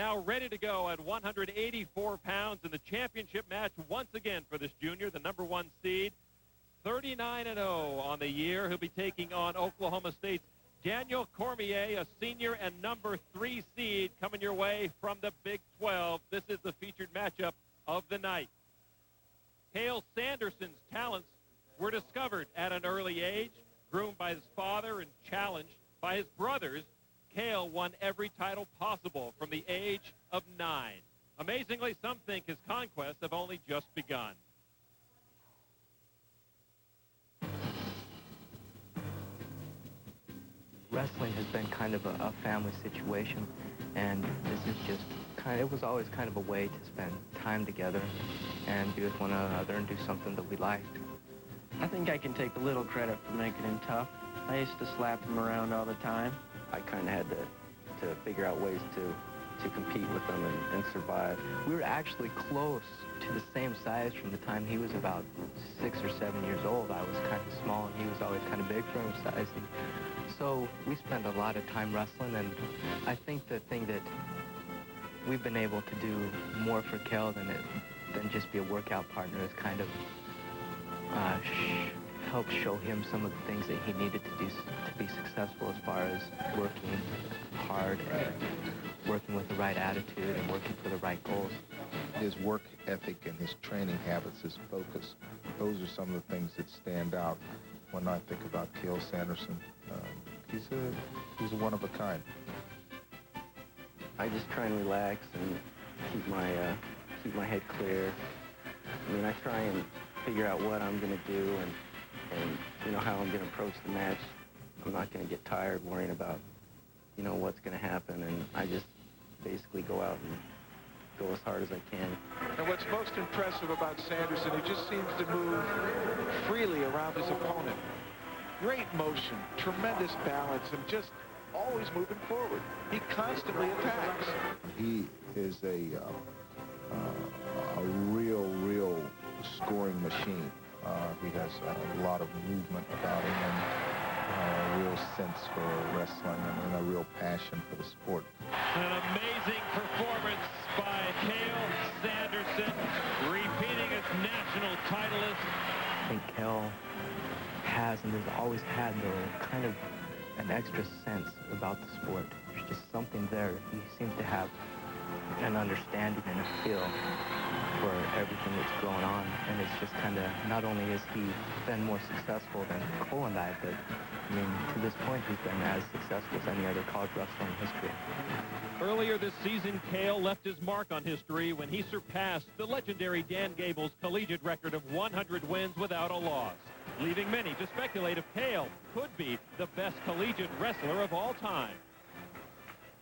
now ready to go at 184 pounds in the championship match once again for this junior, the number 1 seed. 39-0 on the year. He'll be taking on Oklahoma State's Daniel Cormier, a senior and number 3 seed, coming your way from the Big 12. This is the featured matchup of the night. Cael Sanderson's talents were discovered at an early age, groomed by his father and challenged by his brothers. Cael won every title possible from the age of 9. Amazingly, some think his conquests have only just begun. Wrestling has been kind of a family situation, and this is just it was always kind of a way to spend time together and be with one another and do something that we liked. I think I can take a little credit for making him tough. I used to slap him around all the time. I kind of had to figure out ways to compete with him and survive. We were actually close to the same size from the time he was about 6 or 7 years old. I was kind of small, and he was always kind of big for his size. And so we spent a lot of time wrestling, and I think the thing that we've been able to do more for Cael than just be a workout partner is kind of help show him some of the things that he needed to do to be successful, as far as working hard and working with the right attitude and working for the right goals. His work ethic and his training habits, his focus, those are some of the things that stand out when I think about Cael Sanderson. He's a one of a kind. I just try and relax and keep my head clear. I mean, I try and figure out what I'm going to do and you know, how I'm going to approach the match. I'm not going to get tired worrying about, you know, what's going to happen, and I just basically go out and go as hard as I can. And what's most impressive about Sanderson, he just seems to move freely around his opponent. Great motion, tremendous balance, and just always moving forward. He constantly attacks. He is a real scoring machine. He has a lot of movement about him, and a real sense for wrestling and a real passion for the sport. An amazing performance by Cael Sanderson, repeating as national titleist. I think Cael has and has always had kind of an extra sense about the sport. There's just something there. He seems to have an understanding and a feel for everything that's going on, and it's just kind of, not only has he been more successful than Cole and I, but I mean, to this point, he's been as successful as any other college wrestler in history. Earlier this season, Cael left his mark on history when he surpassed the legendary Dan Gable's collegiate record of 100 wins without a loss, leaving many to speculate if Cael could be the best collegiate wrestler of all time.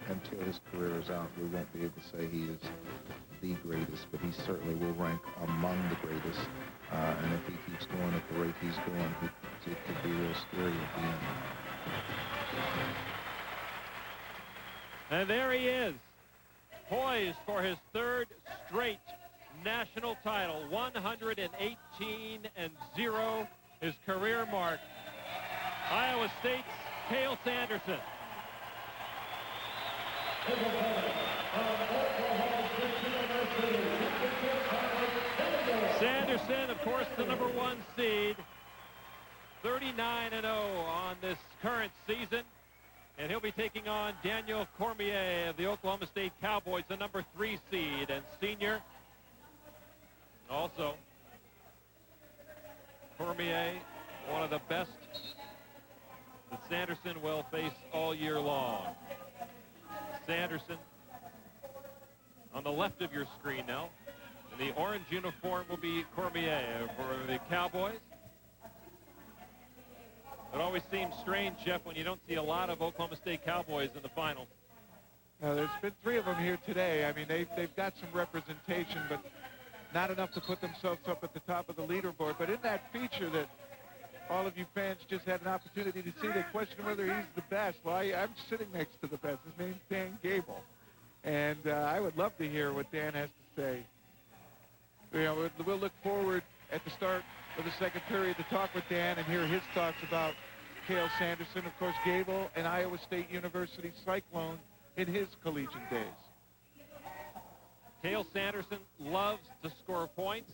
Until his career is out, we won't be able to say he is the greatest, but he certainly will rank among the greatest. And if he keeps going at the rate he's going, it could be real scary at the end. And there he is, poised for his 3rd straight national title, 118-0, his career mark. Iowa State's Cael Sanderson. Sanderson, of course, the number 1 seed, 39-0 on this current season, and he'll be taking on Daniel Cormier of the Oklahoma State Cowboys, the number 3 seed and senior. Also, Cormier, one of the best that Sanderson will face all year long. Sanderson on the left of your screen now. In the orange uniform will be Cormier for the Cowboys. It always seems strange, Jeff, when you don't see a lot of Oklahoma State Cowboys in the final. There's been 3 of them here today. I mean, they've got some representation, but not enough to put themselves up at the top of the leaderboard. But in that feature that all of you fans just had an opportunity to see, they question whether he's the best. Well, I'm sitting next to the best. His name's Dan Gable. And I would love to hear what Dan has to say. You know, we'll look forward at the start of the 2nd period to talk with Dan and hear his thoughts about Cael Sanderson. Of course, Gable, an Iowa State University Cyclone in his collegiate days. Cael Sanderson loves to score points,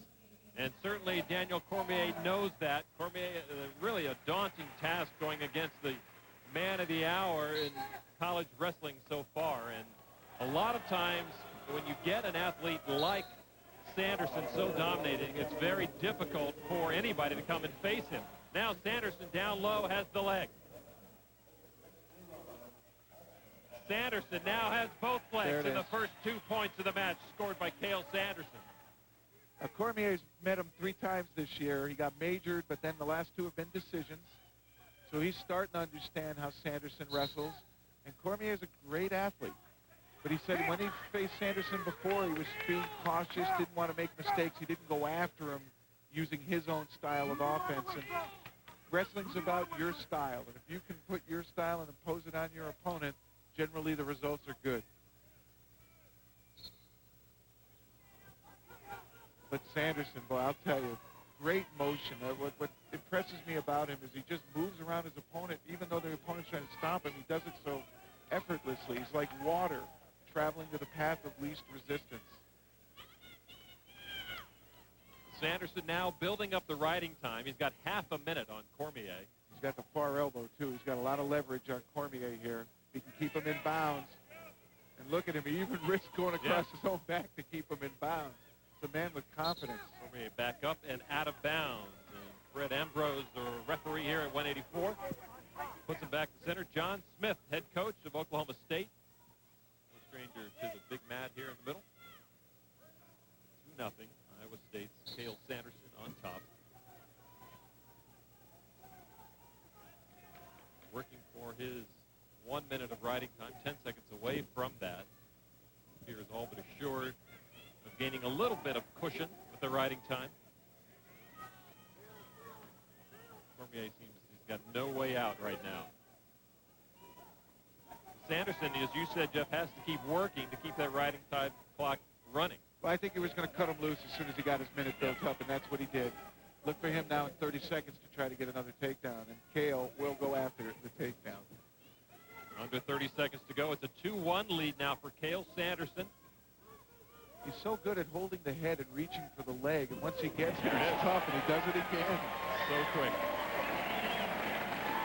and certainly Daniel Cormier knows that. Cormier, really a daunting task going against the man of the hour in college wrestling so far. And a lot of times when you get an athlete like Sanderson so dominating, it's very difficult for anybody to come and face him. Now Sanderson down low has the leg. Sanderson now has both legs in the first 2 points of the match scored by Cael Sanderson. Cormier's met him 3 times this year. He got majored, but then the last 2 have been decisions. So he's starting to understand how Sanderson wrestles. And Cormier is a great athlete. But he said when he faced Sanderson before, he was being cautious, didn't want to make mistakes. He didn't go after him using his own style of offense. And wrestling's about your style. And if you can put your style and impose it on your opponent, generally the results are good. But Sanderson, boy, I'll tell you, great motion. What impresses me about him is he just moves around his opponent. Even though the opponent's trying to stop him, he does it so effortlessly. He's like water traveling to the path of least resistance. Sanderson now building up the riding time. He's got half a minute on Cormier. He's got the far elbow, too. He's got a lot of leverage on Cormier here. He can keep him in bounds. And look at him. He even risks going across his own back to keep him in bounds. It's a man with confidence. Cormier back up and out of bounds. And Fred Ambrose, the referee here at 184, puts him back to center. John Smith, head coach of Oklahoma State. No stranger to the big mat here in the middle. 2-0. Iowa State's Cael Sanderson on top. Working for his 1 minute of riding time, 10 seconds away from that. Here is all but assured of gaining a little bit of cushion with the riding time. Cormier seems he's got no way out right now. Sanderson, as you said, Jeff, has to keep working to keep that riding time clock running. Well, I think he was going to cut him loose as soon as he got his minute built up, and that's what he did. Look for him now in 30 seconds to try to get another takedown, and Cael will go after the takedown. Under 30 seconds to go. It's a 2-1 lead now for Cael Sanderson. He's so good at holding the head and reaching for the leg, and once he gets it, it's tough, and he does it again. So quick.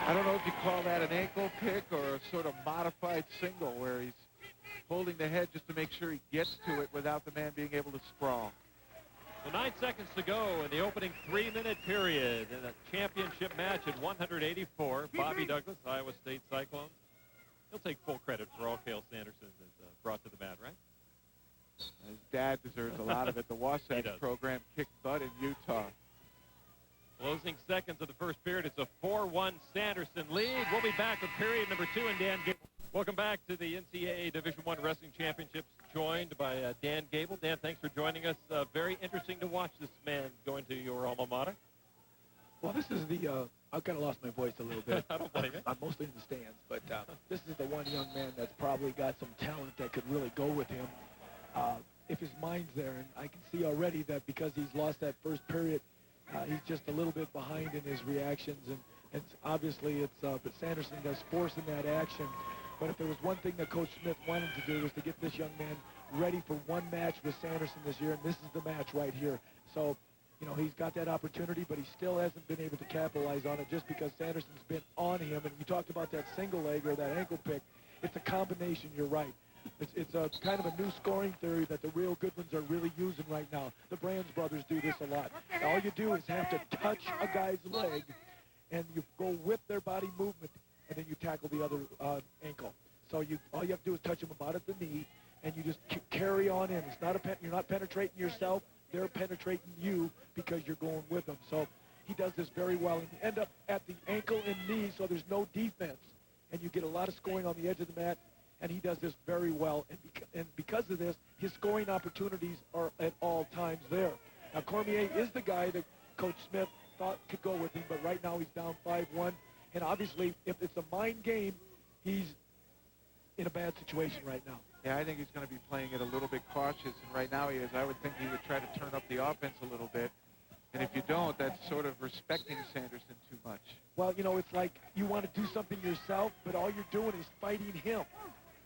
I don't know if you call that an ankle pick or a sort of modified single where he's holding the head just to make sure he gets to it without the man being able to sprawl. So 9 seconds to go in the opening 3-minute period in a championship match at 184. Bobby Douglas, Iowa State Cyclones. He'll take full credit for all Cael Sanderson has brought to the mat, right? His dad deserves a lot of it. The Wasatch program kicked butt in Utah. Closing seconds of the first period. It's a 4-1 Sanderson lead. We'll be back with period number 2 and Dan Gable. Welcome back to the NCAA Division I Wrestling Championships, joined by Dan Gable. Dan, thanks for joining us. Very interesting to watch this man going to your alma mater. Well, this is the, I've kind of lost my voice a little bit. I don't blame you. I'm mostly in the stands, but this is the one young man that's probably got some talent that could really go with him if his mind's there. And I can see already that because he's lost that first period, he's just a little bit behind in his reactions. And obviously it's, but Sanderson does forcing that action. But if there was one thing that Coach Smith wanted to do was to get this young man ready for one match with Sanderson this year, and this is the match right here. So, you know, he's got that opportunity, but he still hasn't been able to capitalize on it just because Sanderson's been on him. And you talked about that single leg or that ankle pick. It's a combination, you're right. It's a kind of a new scoring theory that the real good ones are really using right now. The Brands brothers do this a lot. All you do is have to touch a guy's leg, and you go with their body movement, and then you tackle the other ankle. So all you have to do is touch him about at the knee, and you just carry on in. It's not you're not penetrating yourself. They're penetrating you because you're going with them. So he does this very well, and you end up at the ankle and knee, so there's no defense, and you get a lot of scoring on the edge of the mat, and he does this very well. And because of this, his scoring opportunities are at all times there. Now, Cormier is the guy that Coach Smith thought could go with him, but right now he's down 5-1. And obviously, if it's a mind game, he's in a bad situation right now. Yeah, I think he's going to be playing it a little bit cautious, and right now he is. I would think he would try to turn up the offense a little bit. And if you don't, that's sort of respecting Sanderson too much. Well, you know, it's like you want to do something yourself, but all you're doing is fighting him.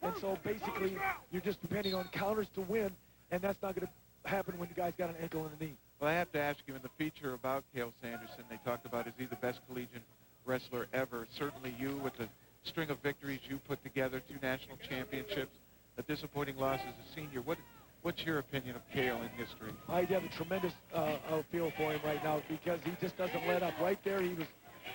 And so basically, you're just depending on counters to win, and that's not going to happen when the guy's got an ankle and a knee. Well, I have to ask you, in the feature about Cael Sanderson, they talked about, is he the best collegiate wrestler ever? Certainly you, with the string of victories you put together, 2 national championships, a disappointing loss as a senior. What's your opinion of Cael in history? I have a tremendous feel for him right now because he just doesn't let up. Right there, he was,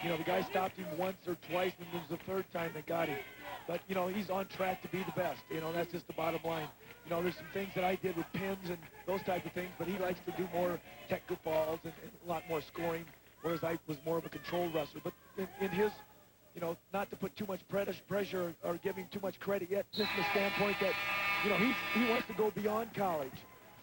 the guy stopped him once or twice, and it was the 3rd time that got him. But, he's on track to be the best. That's just the bottom line. There's some things that I did with pins and those type of things, but he likes to do more technical falls and a lot more scoring, whereas I was more of a controlled wrestler. But in his, not to put too much pressure or give him too much credit yet, just from the standpoint that, he wants to go beyond college.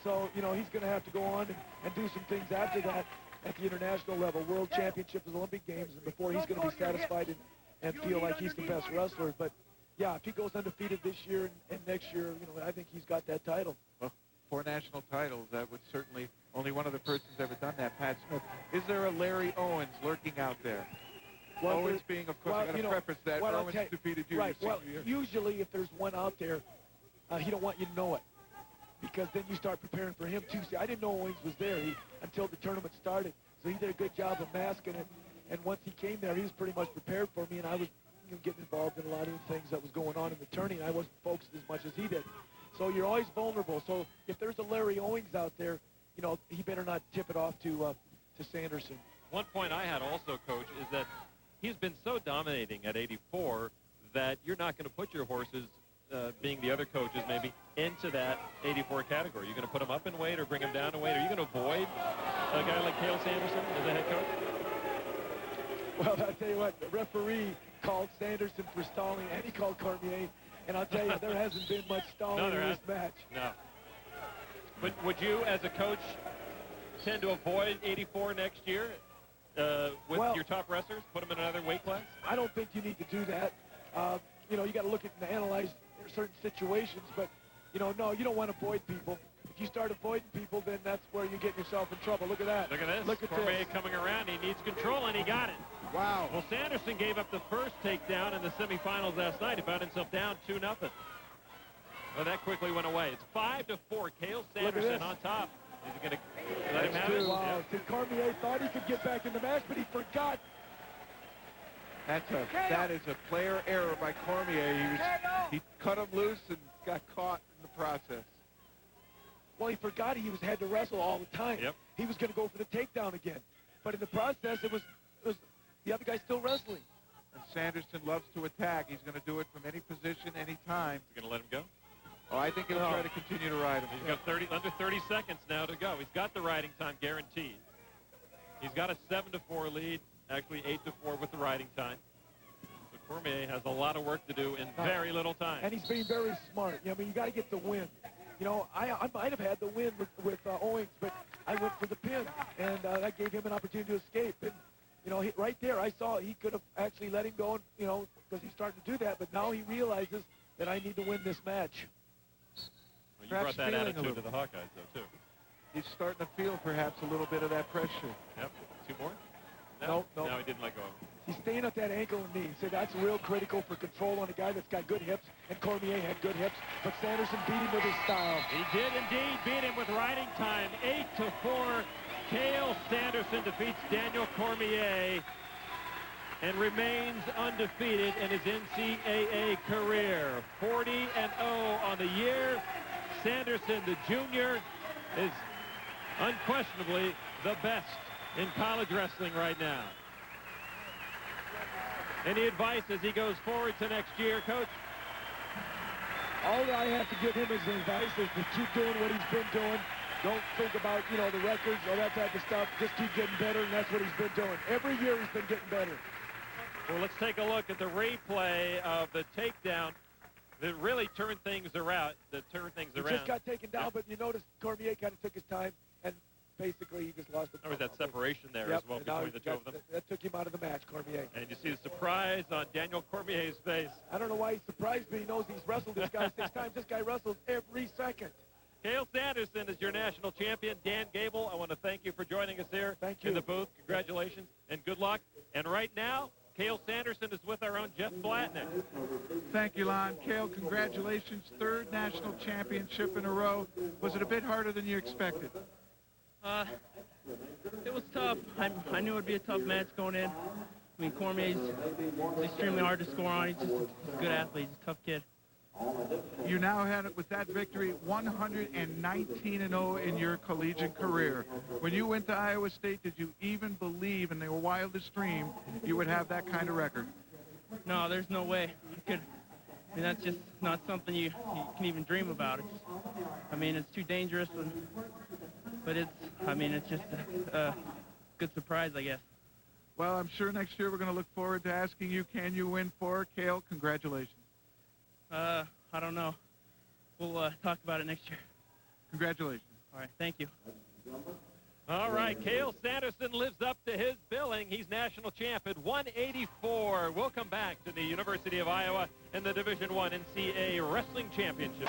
So, he's going to have to go on and do some things after that at the international level, World Championships, Olympic Games, and before he's going to be satisfied and feel like he's the best wrestler. But, yeah, if he goes undefeated this year and next year, I think he's got that title. Well, 4 national titles, that would certainly, only one other person's ever done that, Pat Smith. Is there a Larry Owens lurking out there? Well, Owens being, of course, I got to preface that, Owens defeated you. Right, well, usually if there's one out there, he don't want you to know it, because then you start preparing for him too. See, I didn't know Owens was there until the tournament started, so he did a good job of masking it. And once he came there, he was pretty much prepared for me, and I was getting involved in a lot of the things that was going on in the tourney, and I wasn't focused as much as he did. So you're always vulnerable. So if there's a Larry Owens out there, he better not tip it off to Sanderson. One point I had also, Coach, is that he's been so dominating at 84 that you're not going to put your horses, being the other coaches maybe, into that 84 category. You're going to put them up in weight or bring them down in weight. Are you going to avoid a guy like Cael Sanderson as a head coach? Well, I'll tell you what, the referee called Sanderson for stalling, and he called Cormier. And I'll tell you, there hasn't been much stalling in this match. No. But would you, as a coach, tend to avoid 84 next year with your top wrestlers? Put them in another weight class? I don't think you need to do that. You got to look at and analyze certain situations. But, no, you don't want to avoid people. If you start avoiding people, then that's where you get yourself in trouble. Look at that. Look at this. Look at Cormier this. coming around. He needs control, and he got it. Wow. Well, Sanderson gave up the first takedown in the semifinals last night. He found himself down 2-0. Well, that quickly went away. It's 5-4. Cael Sanderson on top. Is he going to let him have it? Wow. Yeah. Cormier thought he could get back in the match, but he forgot. That is a player error by Cormier. He cut him loose and got caught in the process. Well, he forgot he had to wrestle all the time. Yep. He was going to go for the takedown again. But in the process, it was the other guy still wrestling. And Sanderson loves to attack. He's going to do it from any position, any time. He's going to let him go? Oh, I think he'll try to continue to ride him. He's got under 30 seconds now to go. He's got the riding time guaranteed. He's got a 7-4 lead, actually 8-4 with the riding time. So Cormier has a lot of work to do in very little time. And he's being very smart. You got to get the win. I might have had the win with Owens, but I went for the pin, and that gave him an opportunity to escape. And, right there, I saw he could have actually let him go, because he's starting to do that, but now he realizes that I need to win this match. Well, you brought that attitude to the Hawkeyes, though, too. He's starting to feel perhaps a little bit of that pressure. Yep. 2 more? No. No, he didn't let go of him. He's staying at that ankle and knee. So that's real critical for control on a guy that's got good hips, and Cormier had good hips, but Sanderson beat him with his style. He did indeed beat him with riding time. 8-4. Cael Sanderson defeats Daniel Cormier and remains undefeated in his NCAA career. 40-0 on the year. Sanderson, the junior, is unquestionably the best in college wrestling right now. Any advice as he goes forward to next year, Coach? All I have to give him as advice is to keep doing what he's been doing. Don't think about, the records or that type of stuff. Just keep getting better, and that's what he's been doing. Every year he's been getting better. Well, let's take a look at the replay of the takedown that really turned things around. He just got taken down, but you notice Cormier kind of took his time, and basically he just lost the There was that separation there as well between the two of them. That took him out of the match, Cormier. And you see the surprise on Daniel Cormier's face. I don't know why he's surprised, but he knows he's wrestled this guy 6 times. This guy wrestles every second. Cael Sanderson is your national champion. Dan Gable, I want to thank you for joining us here Thank you. in the booth. Congratulations and good luck. And right now, Cael Sanderson is with our own Jeff Blatnick. Thank you, Lon. Cael, congratulations. Third national championship in a row. Was it a bit harder than you expected? It was tough. I knew it would be a tough match going in. I mean, Cormier's extremely hard to score on. He's just a good athlete. He's a tough kid. You now had it with that victory, 119-0 in your collegiate career. When you went to Iowa State, did you even believe in your wildest dream you would have that kind of record? No, there's no way. I mean, that's just not something you can even dream about. I mean, it's too dangerous, but it's just a good surprise, I guess. Well, I'm sure next year we're going to look forward to asking you, can you win 4? Cael, congratulations. I don't know. We'll talk about it next year. Congratulations. All right, thank you. All right, Cael Sanderson lives up to his billing. He's national champ at 184. We'll come back to the University of Iowa and the Division I NCAA Wrestling Championship.